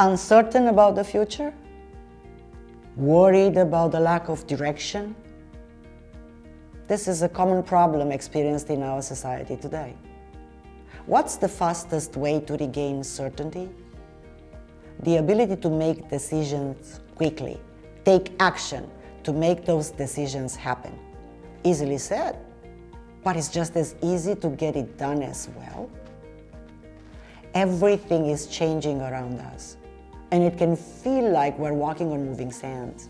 Uncertain about the future? Worried about the lack of direction? This is a common problem experienced in our society today. What's the fastest way to regain certainty? The ability to make decisions quickly, take action to make those decisions happen. Easily said, but it's just as easy to get it done as well. Everything is changing around us, and it can feel like we're walking on moving sands.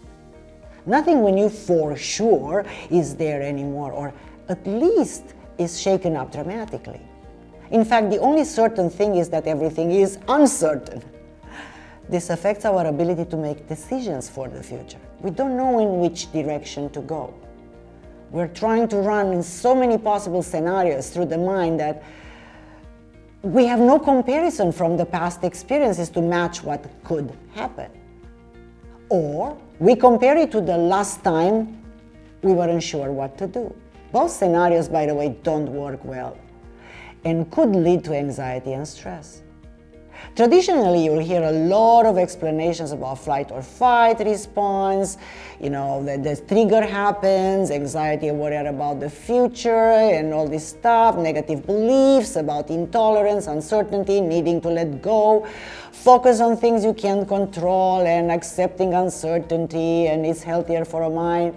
Nothing we knew for sure is there anymore, or at least is shaken up dramatically. In fact, the only certain thing is that everything is uncertain. This affects our ability to make decisions for the future. We don't know in which direction to go. We're trying to run in so many possible scenarios through the mind that we have no comparison from the past experiences to match what could happen. Or we compare it to the last time we weren't sure what to do. Both scenarios, by the way, don't work well and could lead to anxiety and stress. Traditionally, you'll hear a lot of explanations about flight or fight response, the trigger happens, anxiety and worry about the future and all this stuff, negative beliefs about intolerance, uncertainty, needing to let go, focus on things you can't control and accepting uncertainty, and it's healthier for a mind.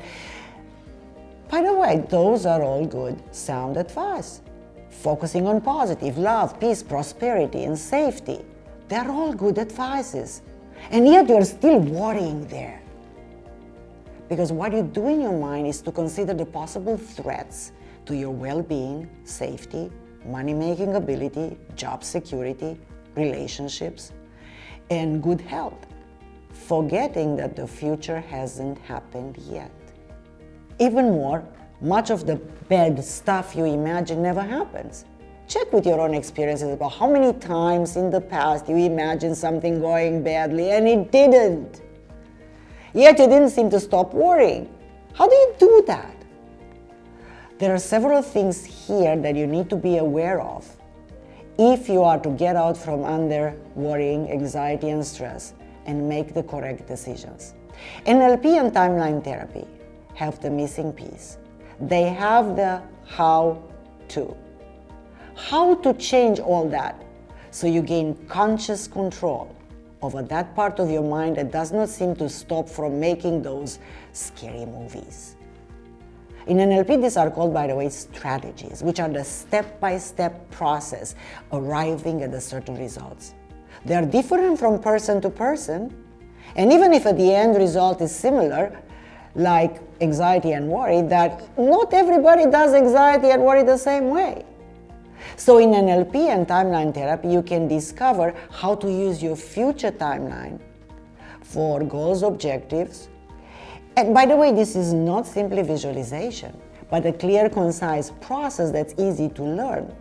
By the way, those are all good, sound advice. Focusing on positive, love, peace, prosperity, and safety. They're all good advices. And yet you're still worrying there. Because what you do in your mind is to consider the possible threats to your well-being, safety, money-making ability, job security, relationships, and good health, forgetting that the future hasn't happened yet. Even more, much of the bad stuff you imagine never happens. Check with your own experiences about how many times in the past you imagined something going badly and it didn't. Yet you didn't seem to stop worrying. How do you do that? There are several things here that you need to be aware of if you are to get out from under worrying, anxiety, and stress and make the correct decisions. NLP and timeline therapy have the missing piece. They have the how-to. How to change all that so you gain conscious control over that part of your mind that does not seem to stop from making those scary movies. In NLP, these are called, by the way, strategies, which are the step-by-step process arriving at the certain results. They are different from person to person, and even if at the end result is similar, like anxiety and worry, that not everybody does anxiety and worry the same way. So in NLP and timeline therapy, you can discover how to use your future timeline for goals, objectives. And by the way, this is not simply visualization, but a clear, concise process that's easy to learn.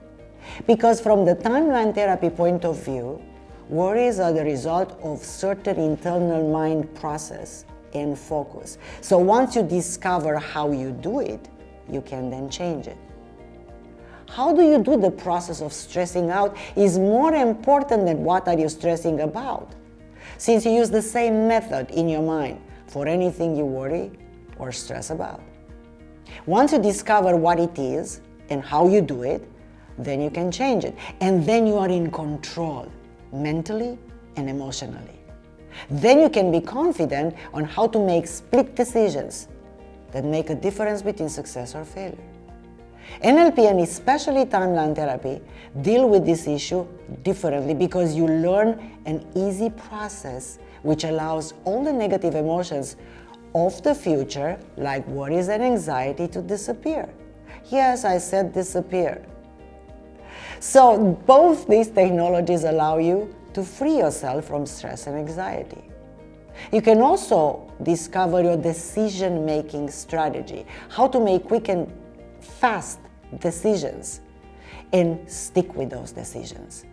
Because from the timeline therapy point of view, worries are the result of certain internal mind process and focus. So once you discover how you do it, you can then change it. How do you do the process of stressing out is more important than what are you stressing about, since you use the same method in your mind for anything you worry or stress about. Once you discover what it is and how you do it, then you can change it. And then you are in control, mentally and emotionally. Then you can be confident on how to make split decisions that make a difference between success or failure. NLP and especially timeline therapy deal with this issue differently because you learn an easy process which allows all the negative emotions of the future, like worries and anxiety, to disappear. Yes, I said disappear. So both these technologies allow you to free yourself from stress and anxiety. You can also discover your decision-making strategy, how to make quick and fast decisions and stick with those decisions.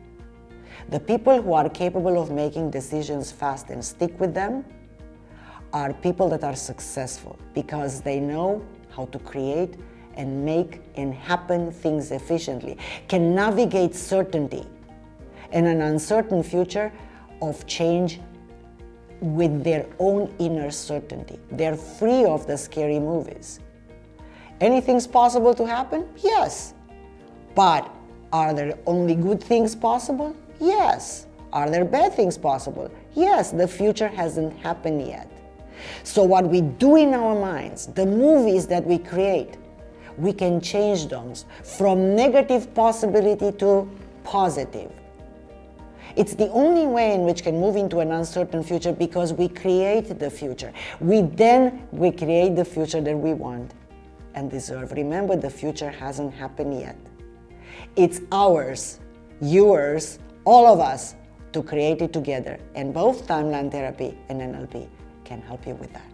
The people who are capable of making decisions fast and stick with them are people that are successful because they know how to create and make and happen things efficiently, can navigate certainty and an uncertain future of change with their own inner certainty. They're free of the scary movies. Anything's possible to happen? Yes. But are there only good things possible? Yes. Are there bad things possible? Yes. The future hasn't happened yet. So what we do in our minds, the movies that we create, we can change those from negative possibility to positive. It's the only way in which can move into an uncertain future, because we create the future. We create the future that we want and deserve. Remember, the future hasn't happened yet. It's ours, yours, all of us, to create it together. And both timeline therapy and NLP can help you with that.